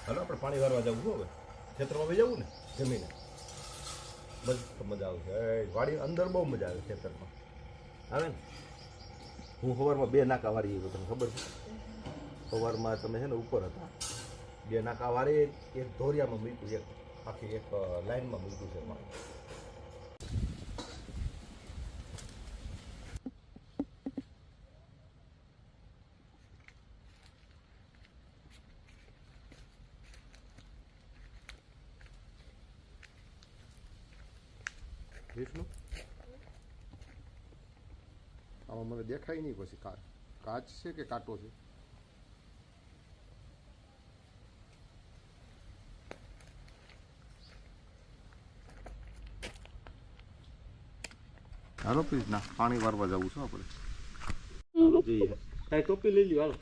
હાલો આપણે પાણી વારવા જવું હવે ખેતરમાં વહી જવું ને જમીને બસ મજા આવશે વાડી અંદર બહુ મજા આવે ખેતરમાં આવે ને હું સવારમાં 2 નાકા વારી ગયો તમને ખબર છે સવારમાં તમે છે ને ઉપર હતા 2 નાકા વારી એક ધોરિયામાં મૂક્યું એક આખી એક લાઈનમાં મૂક્યું છે પાણી વિષ્ણુ આમાં મને દેખાય નહીં પછી કાચ છે કે કાંટો છે હાલો પ્લીઝ ના પાણી વારવા જવું છે આપણે જઈએ કાંઈ ટોપી લઈ લ્યો હાલો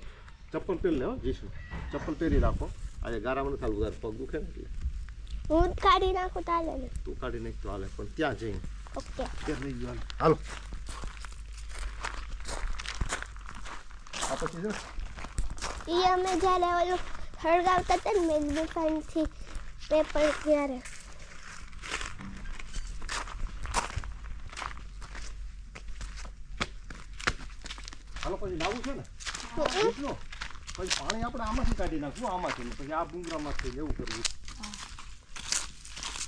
ચપ્પલ પહેરી લે જઈશું ચપ્પલ પહેરી રાખો આજે ગારામાં નથી હાલવું તારે પગ દુખે ને એટલે હું કાઢી નાખું ચાલે ને તું કાઢી નાખ તો હાલે પણ ત્યાં જઈને ઓકે ત્યાં લઈ ગયો હાલો આ પછી છે ઈ અમે જ્યારે ઓલું હળગાવતા હતા ને મેગ્નિફાઈંગથી પેપર ત્યારે હાલો પછી લાવવું છે ને વિષ્ણુ પછી પાણી આપણે આમાંથી કાઢી નાખવું આમાંથી પછી આ ભૂંગરામાંથી એવું કરવું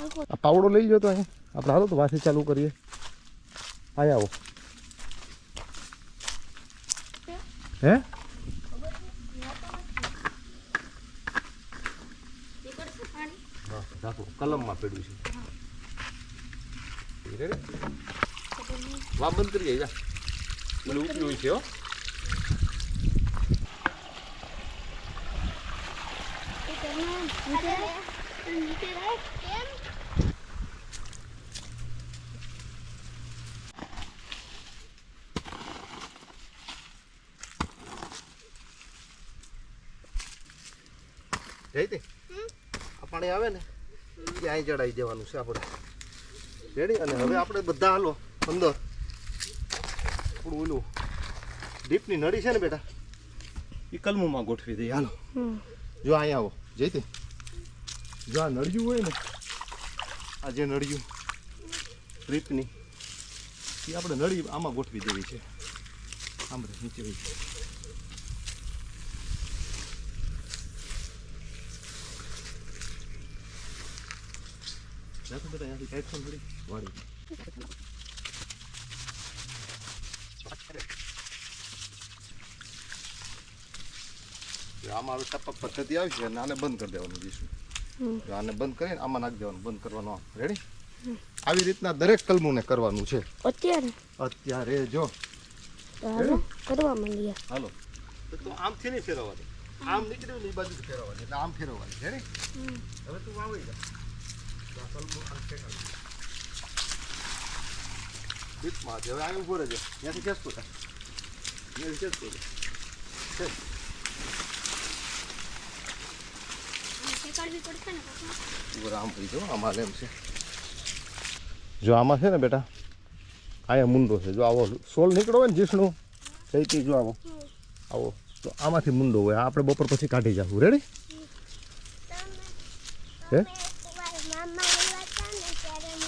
આ પાવડો લઈ ગયો તો અહીંયા આપણે હાલો તો વાસી ચાલુ કરીએ આયા આવો હે હા રાખો કલમમાં પડ્યું છે વા બંધ કરી જાય મને ઉપયોગી છે હો જઈ તે આ પાણી આવે ને એ અહીં ચડાવી દેવાનું છે આપણે રેડી અને હવે આપણે બધા હાલો અંદર આપણું ઓલું ડીપની નળી છે ને બેટા એ કલમુમાં ગોઠવી દઈએ હાલો જો અહીંયા આવો જઈતે જો આ નળિયું હોય ને આ જે નળિયું ડ્રીપની એ આપણે નળી આમાં ગોઠવી દેવી છે આમ નીચે હોય જાતો બેટા અહીંયાથી કાંઈ ફોન પડી વાળી આમાં હવે ટપક પદ્ધતિ આવી છે અને આને બંધ કરી દેવાનું જઈશું આને બંધ કરીને આમાં નાખી દેવાનું બંધ કરવાનું આમ રેડી આવી રીતના દરેક કલમુને કરવાનું છે અત્યારે જો કરવા માંડીએ હાલો તો આમથી નહીં ફેરવવા દે આમ નીકળ્યું ને એ બાજુ ફેરવવાની એટલે આમ ફેરવવાની રેડી હવે તું વાવી જા કલમું આમ ફેરવવાનું બીટમાં હવે આ ઉભો રહેજો ત્યાંથી ખેંચતો થાય ત્યાંથી ખેંચતો થાય આમ થઈ જાઓ આમાં એમ છે જો આમાં છે ને બેટા અહીંયા મુંડો છે જો આવો સોલ નીકળો હોય ને જીસણું જઈતી જો આવો આવો તો આમાંથી મુંડો હોય આપણે બપોર પછી કાઢી જવું રેડી હે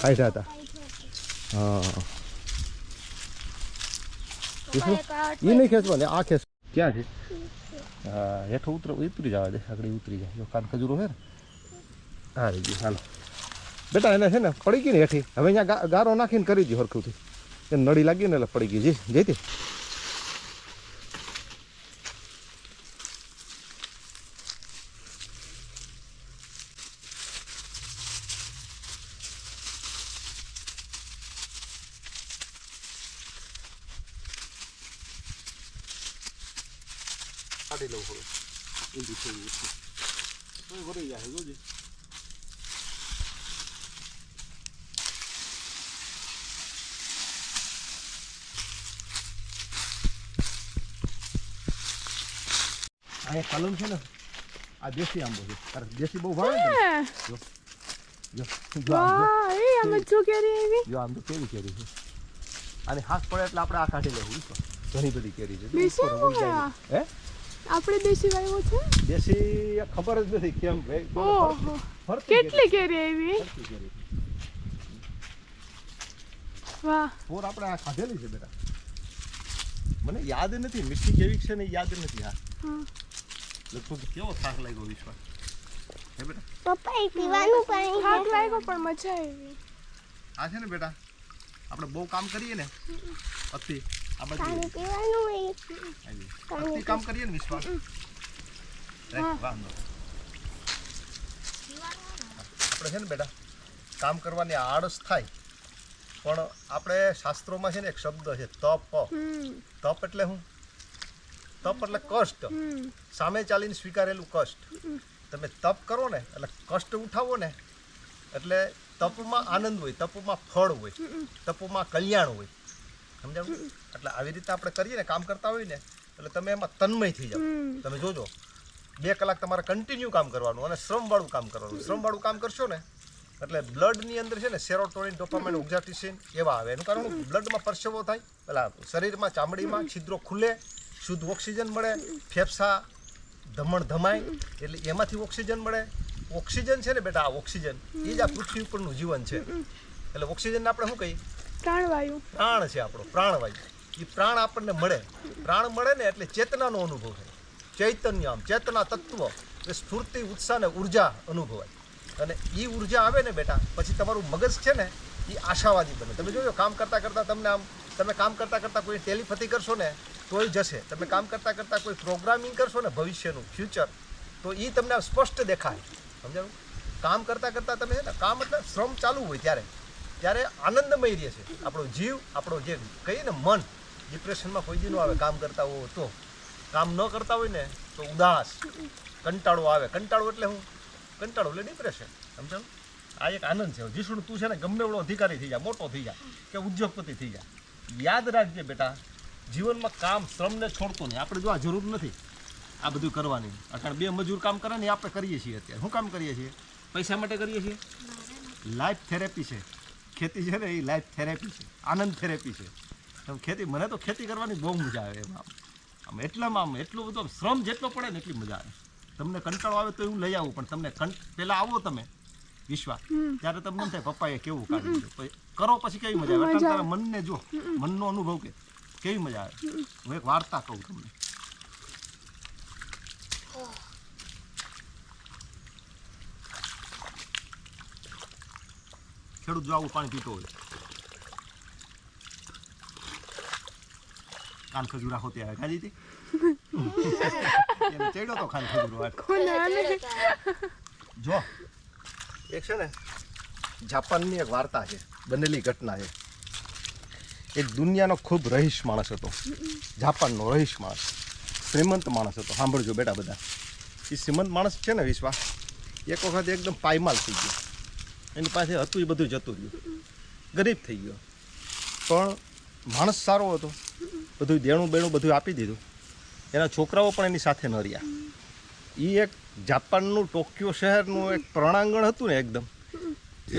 કાઢ્યા હતા હા એ નહીં ખેંચવા આ ખેંચ ક્યાં છે હા હેઠો ઉતરી જવા દે આગળ ઉતરી જાય જો કાન ખજૂરો છે ને હા રહી ગયું હાલો બેટા એને છે ને પડી ગઈ ને હેઠી હવે અહીંયા ગારો નાખીને કરી દઉં હરખુંથી એને નળી લાગી ને એટલે પડી ગઈ જઈતી કાઢી લઉં થોડું ઊંધું થયું વળી જાય જોજે આ કલમ છે ને આ દેશી આંબો છે તારે દેશી બહુ ભાવે ને જો જો આમ જો આમ તો કેવી કેરી છે અને હાથ પડે એટલે આપણે આ કાઢી લેવું ઘણી બધી કેરી છે હે આપણે દેશી વાવ્યો છે. દેશી ખબર જ નથી કેમ ભાઈ. ઓહો, કેટલી કેરી આવી. વાહ, પોર આપણે આ ખાધેલી છે બેટા. મને યાદ નથી મીઠી કેવી છે ને યાદ નથી. હા હા. લગભગ કેવો થાક લાગ્યો વિશ્વાસ હે બેટા. પપ્પા એ પીવાનું પાણી થાક છે. લાગ્યો પણ મજા આવી. આ છે ને બેટા આપણે બહુ કામ કરીએ ને અતિ આ પાણી બધું પીવાનું હોય. અતિ કામ કરીએ ને વિશ્વાસ વાહ આપણે છે ને બેટા કામ કરવાની આળસ થાય પણ આપણે શાસ્ત્રોમાં છે ને એક શબ્દ છે તપ. તપ એટલે શું? તપ એટલે કષ્ટ. સામે ચાલીને સ્વીકારેલું કષ્ટ. તમે તપ કરો ને એટલે કષ્ટ ઉઠાવો ને એટલે તપમાં આનંદ હોય, તપમાં ફળ હોય, તપમાં કલ્યાણ હોય. સમજાવું? એટલે આવી રીતે આપણે કરીએ ને કામ કરતા હોય ને એટલે તમે એમાં તન્મય થઈ જાઓ. તમે જોજો 2 કલાક તમારે કન્ટિન્યુ કામ કરવાનું અને શ્રમવાળું કામ કરવાનું. શ્રમવાળું કામ કરશો ને એટલે બ્લડની અંદર છે ને સેરોટોનિન, ડોપામાઇન, ઓક્ઝાટિસિન એવા આવે. એનું કારણ બ્લડમાં પરસેવો થાય, પેલા શરીરમાં ચામડીમાં છિદ્રો ખુલે, શુદ્ધ ઓક્સિજન મળે, ફેફસા ધમણ ધમાય એટલે એમાંથી ઓક્સિજન મળે. ઓક્સિજન છે ને બેટા આ ઓક્સિજન એ જ આ પૃથ્વી ઉપરનું જીવન છે. એટલે ઓક્સિજનને આપણે શું કહીએ? પ્રાણવાયુ. પ્રાણ છે આપણો, પ્રાણવાયુ. એ પ્રાણ આપણને મળે. પ્રાણ મળે ને એટલે ચેતનાનો અનુભવ થાય. ચૈતન્ય આમ ચેતના તત્વ એ સ્ફૂર્તિ, ઉત્સાહ ને ઉર્જા અનુભવાય. અને એ ઉર્જા આવે ને બેટા પછી તમારું મગજ છે ને એ આશાવાદી બને. તમે જોજો કામ કરતાં કરતાં તમને આમ તમે કામ કરતાં કરતાં કોઈ ટેલિપેથી કરશો ને તોય જશે. તમે કામ કરતાં કરતાં કોઈ પ્રોગ્રામિંગ કરશો ને ભવિષ્યનું ફ્યુચર તો એ તમને આમ સ્પષ્ટ દેખાય. સમજાવું? કામ કરતાં કરતાં તમે છે ને કામ એટલે શ્રમ ચાલુ હોય ત્યારે આનંદમય રહે છે આપણો જીવ. આપણો જે કહીએ ને મન ડિપ્રેશનમાં કોઈ દી ન આવે કામ કરતા હોય તો. કામ ન કરતા હોય ને તો ઉદાસ કંટાળો આવે. કંટાળો એટલે હું? કંટાળો એટલે ડિપ્રેશન. સમજાવું? આ એક આનંદ છે. જીસુણ તું છે ને ગમે એવડો અધિકારી થઈ જા, મોટો થઈ જા કે ઉદ્યોગપતિ થઈ જા, યાદ રાખજે બેટા જીવનમાં કામ શ્રમને છોડતો નહીં. આપણે જો આ જરૂર નથી આ બધું કરવાની. કારણ 2 મજૂર કામ કરે ને આપણે કરીએ છીએ અત્યારે. શું કામ કરીએ છીએ? પૈસા માટે કરીએ છીએ? લાઈફ થેરેપી છે. ખેતી છે ને એ લાઈફ થેરેપી છે, આનંદ થેરેપી છે. ખેતી મને તો ખેતી કરવાની બહુ મજા આવે. એમાં આમ એટલામાં આમ એટલું બધું શ્રમ જેટલો પડે ને એટલી મજા આવે. તમને કંટાળો આવે તો હું લઈ આવું પણ તમને પહેલાં આવો તમે વિશ્વાસ ત્યારે તમને એમ થાય પપ્પાએ કેવું કાઢ્યું છે. કરો પછી કેવી મજા આવે. તારા મનને જો, મનનો અનુભવ કેવી મજા આવે. હું એક વાર્તા કહું તમને. ખેડૂત જો આવું પાણી પીતો હોય કાન ખજૂરા હોતે આવે ખાધી હતી એને ચડ્યો તો ખાન ખજૂરો જો એક છે ને જાપાનની એક વાર્તા છે, બનેલી ઘટના છે. એક દુનિયાનો ખૂબ રહીશ માણસ હતો. જાપાનનો રહીશ માણસ, શ્રીમંત માણસ હતો. સાંભળજો બેટા બધા. એ શ્રીમંત માણસ છે ને વિશ્વા એક વખત એકદમ પાયમાલ થઈ ગયો. એની પાસે હતું એ બધું જતું રહ્યું, ગરીબ થઈ ગયો. પણ માણસ સારો હતો, બધું દેણું બેણું બધું આપી દીધું. એના છોકરાઓ પણ એની સાથે ન રહ્યા. એ એક જાપાનનું ટોક્યો શહેરનું એક પ્રણાંગણ હતું ને એકદમ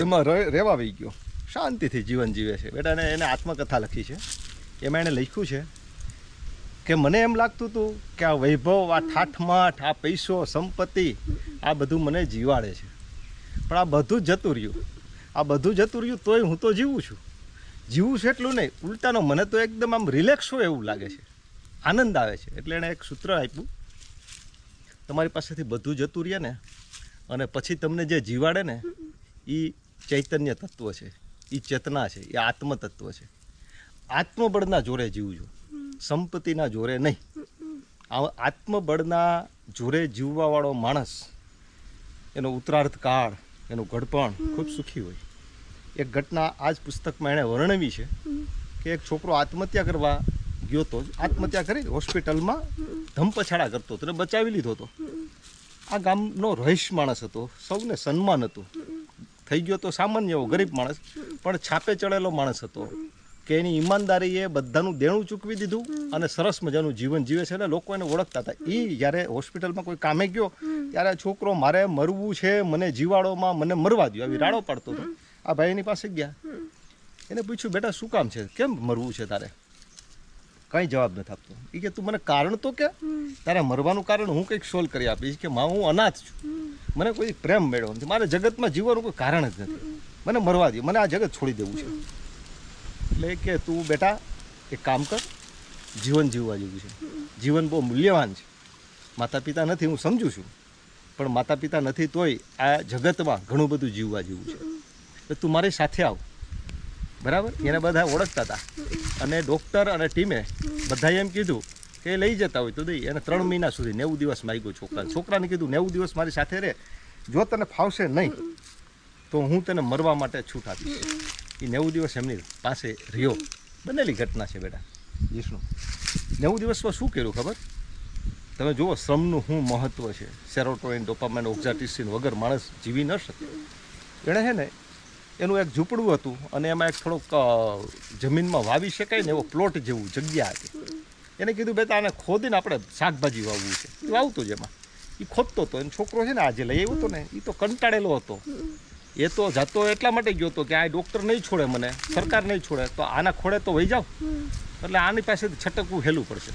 એમાં રહેવા આવી ગયો. શાંતિથી જીવન જીવે છે બેટા. એને આત્મકથા લખી છે. એમાં એણે લખ્યું છે કે મને એમ લાગતું હતું કે આ વૈભવ, આ ઠાઠમાઠ, આ પૈસો, સંપત્તિ આ બધું મને જીવાડે છે. પણ આ બધું જ જતું રહ્યું. આ બધું જતું રહ્યું તોય હું તો જીવું છું. જીવું છે એટલું નહીં, ઉલટાનો મને તો એકદમ આમ રિલેક્સ હોય એવું લાગે છે, આનંદ આવે છે. એટલે એણે એક સૂત્ર આપ્યું, તમારી પાસેથી બધું જતું રહે ને અને પછી તમને જે જીવાડે ને એ ચૈતન્ય તત્વ છે, એ ચેતના છે, એ આત્મ તત્વ છે. આત્મબળના જોરે જીવજો, સંપત્તિના જોરે નહીં. આત્મબળના જોરે જીવવાવાળો માણસ એનો ઉત્તરાર્ધ કાળ, એનું ઘડપણ ખૂબ સુખી હોય. એક ઘટના આ જ પુસ્તકમાં એણે વર્ણવી છે કે એક છોકરો આત્મહત્યા કરવા ગયો તો, આત્મહત્યા કરી હોસ્પિટલમાં ધમપછાડા કરતો હતો, એને બચાવી લીધો હતો. આ ગામનો રહીશ માણસ હતો, સૌને સન્માન હતું. થઈ ગયો તો સામાન્ય એવો ગરીબ માણસ, પણ છાપે ચડેલો માણસ હતો કે એની ઈમાનદારીએ બધાનું દેણું ચૂકવી દીધું અને સરસ મજાનું જીવન જીવે છે. એટલે લોકો એને ઓળખતા હતા. એ જ્યારે હોસ્પિટલમાં કોઈ કામે ગયો ત્યારે છોકરો મારે મરવું છે, મને જીવાડોમાં મને મરવા દો આવી રાડો પાડતો હતો. આ ભાઈ એની પાસે ગયા, એને પૂછ્યું બેટા શું કામ છે, કેમ મરવું છે તારે? કંઈ જવાબ નથી આપતો. એ કે તું મને કારણ તો કે તારા મરવાનું કારણ હું કંઈક સોલ્વ કરી આપીશ. કે માં હું અનાથ છું, મને કોઈ પ્રેમ મેળવો નથી, મારે જગતમાં જીવવાનું કોઈ કારણ જ નથી, મને મરવા દે, મને આ જગત છોડી દેવું છે. એટલે કે તું બેટા એક કામ કર, જીવન જીવવા જેવું છે, જીવન બહુ મૂલ્યવાન છે. માતા પિતા નથી હું સમજુ છું, પણ માતા પિતા નથી તોય આ જગતમાં ઘણું બધું જીવવા જેવું છે. તો તું મારી સાથે આવ, બરાબર. એને બધા ઓળખતા હતા અને ડૉક્ટર અને ટીમે બધાએ એમ કીધું કે લઈ જતા હોય તો દઈ. એને 3 મહિના સુધી 90 દિવસ માંગ્યો છોકરાને કીધું 90 દિવસ મારી સાથે રહે, જો તને ફાવશે નહીં તો હું તને મરવા માટે છૂટ આપીશ. એ 90 દિવસ એમની પાસે રહ્યો. બનેલી ઘટના છે બેટા વિષ્ણુ. 90 દિવસમાં શું કર્યું ખબર? તમે જુઓ શ્રમનું શું મહત્વ છે. સેરોટોનિન, ડોપામાઇન, ઓક્ઝાટિસિન વગર માણસ જીવી ન શકે. એણે છે ને એનું એક ઝૂંપડું હતું અને એમાં એક થોડોક જમીનમાં વાવી શકાય ને એવો પ્લોટ જેવું જગ્યા હતી. એને કીધું બેટા આને ખોદીને આપણે શાકભાજી વાવવું છે. એ વાવતો જ એમાં, એ ખોદતો હતો. એનો છોકરો છે ને આજે લઈ આવ્યો હતો ને, એ તો કંટાળેલો હતો. એ તો જતો એટલા માટે ગયો હતો કે આ ડૉક્ટર નહીં છોડે મને, સરકાર નહીં છોડે, તો આના ખોડે તો વહી જાવ, એટલે આની પાસેથી છટકવું હેલું પડશે.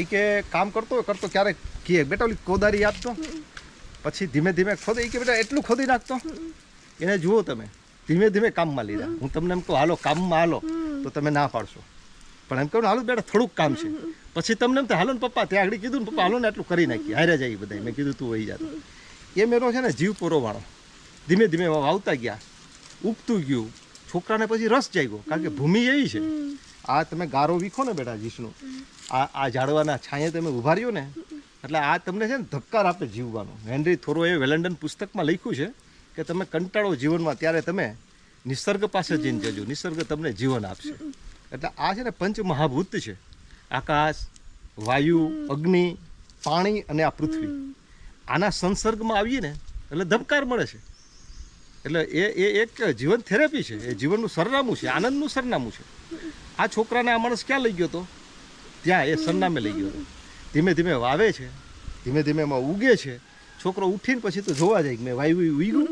એ કે કામ કરતો ક્યારેક કહે બેટા ઓલી કોદારી આપતો, પછી ધીમે ધીમે ખોદે. એ કે બેટા એટલું ખોદી નાખતો. એને જુઓ તમે ધીમે ધીમે કામમાં લીધા. હું તમને એમ કહું હાલો કામમાં હાલો તો તમે ના પાડશો, પણ એમ કહું હાલો બેટા થોડુંક કામ છે, પછી તમને એમ હાલો ને પપ્પા ત્યાં આગળ કીધું ને પપ્પા હાલો ને એટલું કરી નાખીએ, હારે જાય બધા. મેં કીધું તું વહી જાતો. એ મેરો છે ને જીવ પોરોવાળો ધીમે ધીમે વાવતા ગયા, ઉગતું ગયું. છોકરાને પછી રસ જાગ્યો, કારણ કે ભૂમિ એવી છે. આ તમે ગારો વીખો ને બેટા જીષ્ણુ, આ ઝાડવાના છાંયે તમે ઉભા રહ્યો ને, એટલે આ તમને છે ને ધક્કાર આપે જીવવાનું. હેનરી થોરોએ વેલેન્ડન પુસ્તકમાં લખ્યું છે કે તમે કંટાળો જીવનમાં ત્યારે તમે નિસર્ગ પાસે જઈને જજો, નિસર્ગ તમને જીવન આપશે. એટલે આ છે ને પંચમહાભૂત છે, આકાશ, વાયુ, અગ્નિ, પાણી અને આ પૃથ્વી. આના સંસર્ગમાં આવીએ ને એટલે ધબકાર મળે છે. એટલે એ એક જીવન થેરેપી છે, એ જીવનનું સરનામું છે, આનંદનું સરનામું છે. આ છોકરાને આ માણસ ક્યાં લઈ ગયો હતો? ત્યાં એ સરનામે લઈ ગયો હતો. ધીમે ધીમે વાવે છે, ધીમે ધીમે એમાં ઉગે છે. છોકરો ઉઠીને પછી તો જોવા જાય કે મેં વાયુ ઉગ્યું,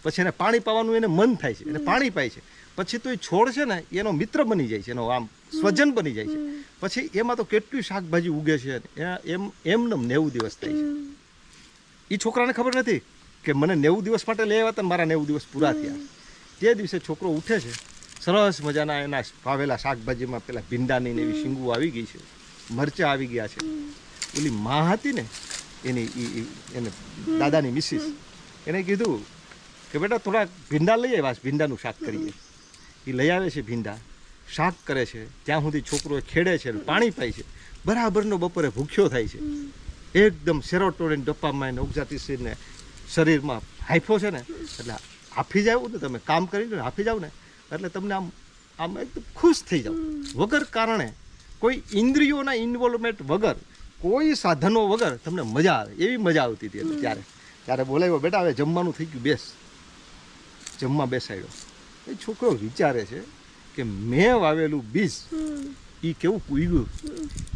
પછી એને પાણી પાવાનું એને મન થાય છે, એને પાણી પાય છે. પછી તો એ છોડ છે ને એનો મિત્ર બની જાય છે, એનો આમ સ્વજન બની જાય છે. પછી એમાં તો કેટલી શાકભાજી ઉગે છે, એમને 90 દિવસ થાય છે. એ છોકરાને ખબર નથી કે મને 90 દિવસ માટે લઈ આવ્યા હતા, મારા 90 દિવસ પૂરા થયા. તે દિવસે છોકરો ઉઠે છે, સરસ મજાના એના વાવેલા શાકભાજીમાં પેલા ભીંડાની ને એવી શીંગું આવી ગઈ છે, મરચાં આવી ગયા છે. ઓલી માં હતી ને એને દાદાની મિસિસ, એને કીધું કે બેટા થોડા ભીંડા લઈ આવ્યા, ભીંડાનું શાક કરીએ. એ લઈ આવે છે ભીંડા, શાક કરે છે. ત્યાં સુધી છોકરો ખેડે છે, પાણી પાય છે. બરાબરનો બપોરે ભૂખ્યો થાય છે. એકદમ સેરોટોનિન, ડોપામાઇન, ઓક્ઝાટિસિન ને શરીરમાં હાઈફો છે ને, એટલે હાફી જાવ ને તમે કામ કરીને હાફી જાવ ને એટલે તમને આમ એકદમ ખુશ થઈ જાવ. વગર કારણે કોઈ ઇન્દ્રિયોના ઇન્વોલ્વમેન્ટ વગર, કોઈ સાધનો વગર તમને મજા આવે, એવી મજા આવતી હતી. ત્યારે બોલાવ્યો બેટા હવે જમવાનું થઈ ગયું, બેસ. જમવા બેસાડ્યો. એ છોકરો વિચારે છે કે મેં વાવેલું બીજ એ કેવું ઉગ્યું,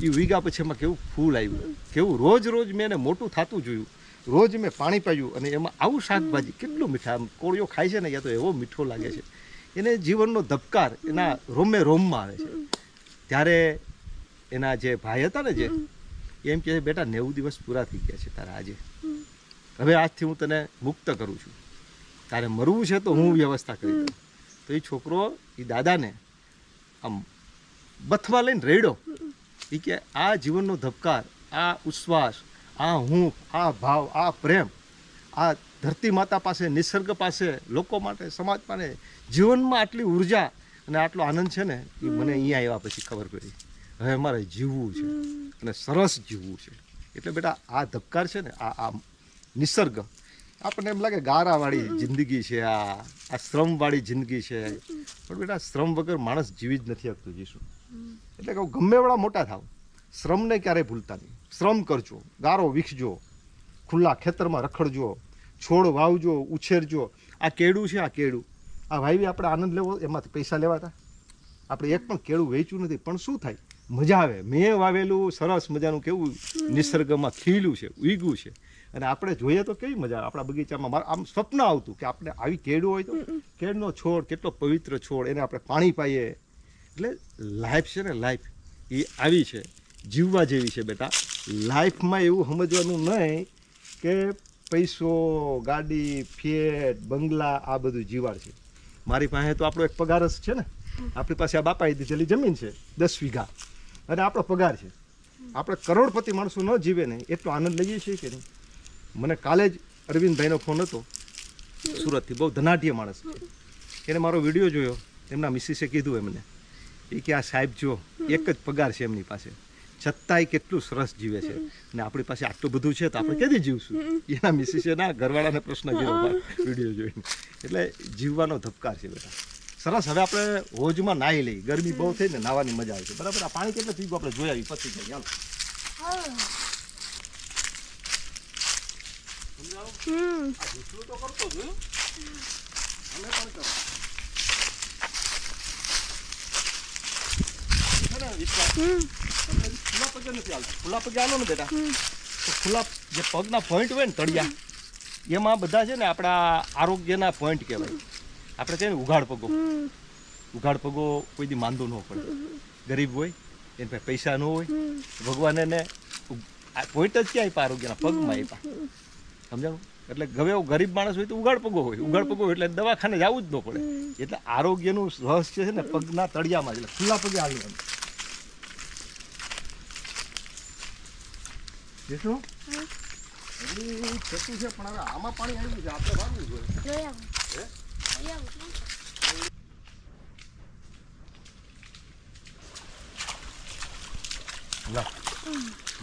એ ઉગ્યા પછી એમાં કેવું ફૂલ આવ્યું, કેવું રોજ રોજ મેં એને મોટું થતું જોયું, રોજ મેં પાણી પાયું અને એમાં આવું શાકભાજી કેટલું મીઠા. કોળિયો ખાય છે ને યા તો એવો મીઠો લાગે છે. એને જીવનનો ધબકાર એના રોમે રોમમાં આવે છે. ત્યારે એના જે ભાઈ હતા ને જે એમ કહે બેટા 90 દિવસ પૂરા થઈ ગયા છે તારા આજે, હવે આજથી હું તને મુક્ત કરું છું, તારે મરવું છે તો હું વ્યવસ્થા કરી દઉં. તો એ છોકરો એ દાદાને આમ બથમાં લઈને રેડ્યો. એ કે આ જીવનનો ધબકાર, આ ઉચ્છ્વાસ, આ હું, આ ભાવ, આ પ્રેમ, આ ધરતી માતા પાસે, નિસર્ગ પાસે, લોકો માટે, સમાજ માટે જીવનમાં આટલી ઉર્જા અને આટલો આનંદ છે ને એ મને અહીંયા આવ્યા પછી ખબર પડી. હવે મારે જીવવું છે અને સરસ જીવવું છે. એટલે બેટા આ ધબકાર છે ને, આ નિસર્ગ આપણને એમ લાગે ગારાવાળી જિંદગી છે, આ શ્રમવાળી જિંદગી છે, પણ બેટા શ્રમ વગર માણસ જીવી જ નથી શકતું. જીશું એટલે કહું ગમે એવડા મોટા થાવ, શ્રમને ક્યારેય ભૂલતા નહીં. શ્રમ કરજો, ગારો વીખજો, ખુલ્લા ખેતરમાં રખડજો, છોડ વાવજો, ઉછેરજો. આ કેળું છે, આ કેળું આ વાવી આપણે આનંદ લેવો, એમાંથી પૈસા લેવાતા. આપણે એક પણ કેળું વેચ્યું નથી, પણ શું થાય, મજા આવે. મેં વાવેલું સરસ મજાનું કેવું નિસર્ગમાં ખીલ્યું છે, ઉગ્યું છે, અને આપણે જોઈએ તો કેવી મજા આવે. આપણા બગીચામાં આમ સ્વપ્ન આવતું કે આપણે આવી કેળું હોય તો કેળનો છોડ કેટલો પવિત્ર છોડ, એને આપણે પાણી પાઈએ. એટલે લાઈફ છે ને, લાઈફ એ આવી છે, જીવવા જેવી છે બેટા. લાઈફમાં એવું સમજવાનું નહીં કે પૈસો, ગાડી, ફ્લેટ, બંગલા આ બધું જીવાડ છે. મારી પાસે તો આપણો એક પગાર જ છે ને. આપણી પાસે આ બાપાએ દીધેલી જમીન છે 10 વીઘા અને આપણો પગાર છે. આપણે કરોડપતિ માણસો ન જીવે ને એટલો આનંદ લઈએ છીએ કે નહીં. મને કાલે જ અરવિંદભાઈનો ફોન હતો સુરતથી, બહુ ધનાઢ્ય માણસ છે. એને મારો વિડીયો જોયો, એમના મિસિસે કીધું એમને એ કે આ સાહેબ જો એક જ પગાર છે એમની પાસે, છતાંય કેટલું સરસ જીવે છે ને આપણી પાસે આટલું બધું છે તો આપણે ક્યાંથી જીવશું. એના મિસિસે ના ઘરવાળાને પ્રશ્ન કર્યો વિડીયો જોઈને. એટલે જીવવાનો ધબકાર છે બેટા. સરસ. હવે આપણે હોજમાં નાહી લઈ, ગરમી બહુ થઈ ને નાહવાની મજા આવે છે. બરાબર. આ પાણી કેટલું પીવું આપણે જોઈ આવી પછી જઈએ. હાલો આ ઘૂસરું તો કરતો જ હોય. અમે પણ કરો. ખુલ્લા પગે નથી હાલતું. ખુલ્લા પગે હાલો ને બેટા તો ખુલ્લા જે પગના પોઈન્ટ હોય ને તળિયા, એમાં બધા છે ને આપણા આરોગ્યના પોઈન્ટ કહેવાય. આપણે કહીએ ને ઉઘાડ પગો. ઉઘાડ પગો કોઈ દી માંદો ન પડે. ગરીબ હોય એની પાસે પૈસા ન હોય, ભગવાન એને પોઈન્ટ જ ક્યાં આપ્યા આરોગ્યના પગમાં આપ્યા. સમજાણું? એટલે હવે ગરીબ માણસ હોય તો ઉઘાડ પગો હોય. ઉઘાડ પગો એટલે દવાખાને જવું જ ન પડે. એટલે આરોગ્યનું રહસ્ય છે ને પગના તળિયામાં. એટલે ખુલ્લા પગે હાલવાનું. દેખો હજી થતું છે પણ હવે આમાં પાણી આવ્યું છે, આપણે વાગવું જોઈએ.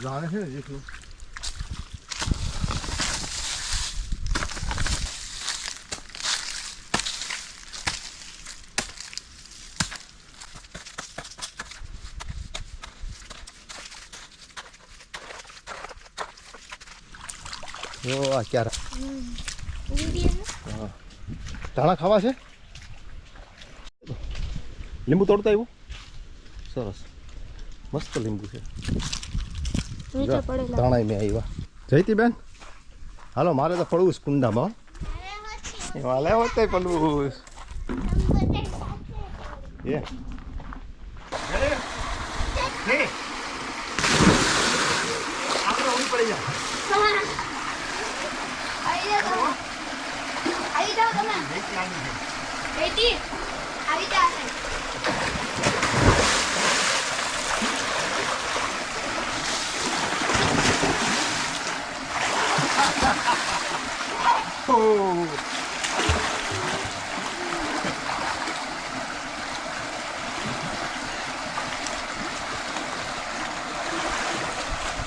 જાણે છે ને જેટલું આ ક્યારે ધાણા ખાવા છે. લીંબુ તોડતા આવ્યું સરસ મસ્ત લીંબુ છે. ધાણા મેં આવ્યા. જયતી બેન હાલો, મારે તો પડવું છે કુંડામાં. હાલે હોત પડવું એ આપણે ઉડી પડી જાય. આવી જાઓ તમે. બેટી આવી જા.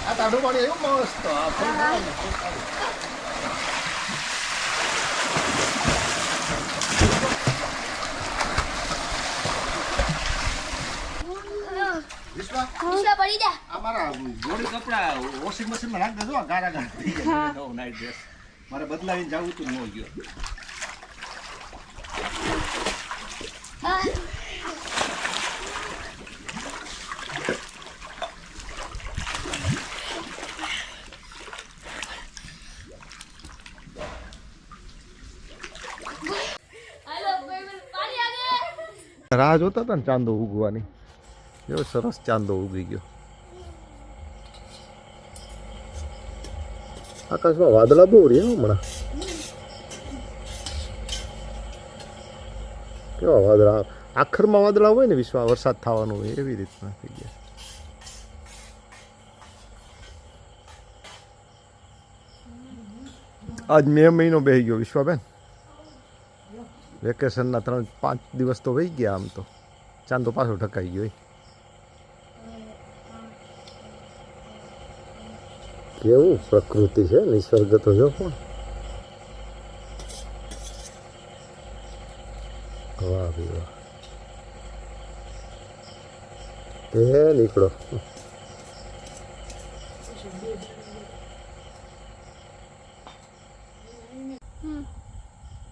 આ તાડું પાણી આવ્યું મસ્ત. પડી જા. અમારા જોડી કપડા વોશિંગ મશીનમાં નાખ દેજો. ગારા ગારા થઈ ગયા. નવો નાઈટ ડ્રેસ મારે બદલાવીને જવું તું, ન ગયો. રાહ જોતા હતા ને ચાંદો ઉગવાની. એવો સરસ ચાંદો ઉગી ગયો. આકાશમાં વાદળા બહુ રહે હમણાં. કેવા વાદળા, આખરમાં વાદળા હોય ને વિશ્વ વરસાદ થવાનું હોય એવી રીતના થઈ ગયા. આજ મે મહિનો બેસી ગયો વિશ્વાબેન. વેકેશનના 3-5 દિવસ તો વહી ગયા. આમ તો ચાંદો પાછો ઢકાઈ ગયો. કેવું પ્રકૃતિ છે, નિસર્ગ તો જો પણ. વાહ ભાઈ વાહ. તે નીકળો.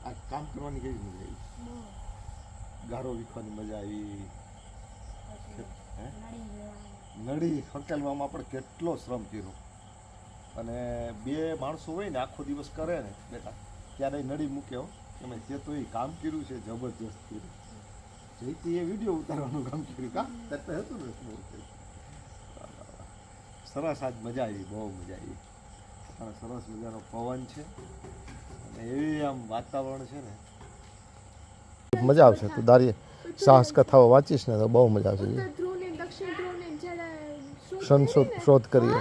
આ કામ કરવાની કેવી મજા આવી. ગારો વીખવાની મજા આવી. નળી હકેલવામાં આપણે કેટલો શ્રમ કર્યો. અને 2 માણસો હોય ને આખો દિવસ કરે ને બેટા, ત્યારે નળી મૂક્યો તમે જે તો એ કામ કર્યું છે જબરજસ્ત કર્યું. જઈતી એ વિડીયો ઉતારવાનું કામ કર્યું. કા ત્યારે હતું ને સરસ આજ મજા આવી, બહુ મજા આવી. સરસ મજાનો પવન છે અને એવી આમ વાતાવરણ છે ને, મજા આવશે. તું દારી સાહસ કથાઓ વાંચીશ ને તો બહુ મજા આવશે. ધ્રુવને દક્ષિણ ધ્રુવને જ્યારે સંશોધ શોધ કરીએ.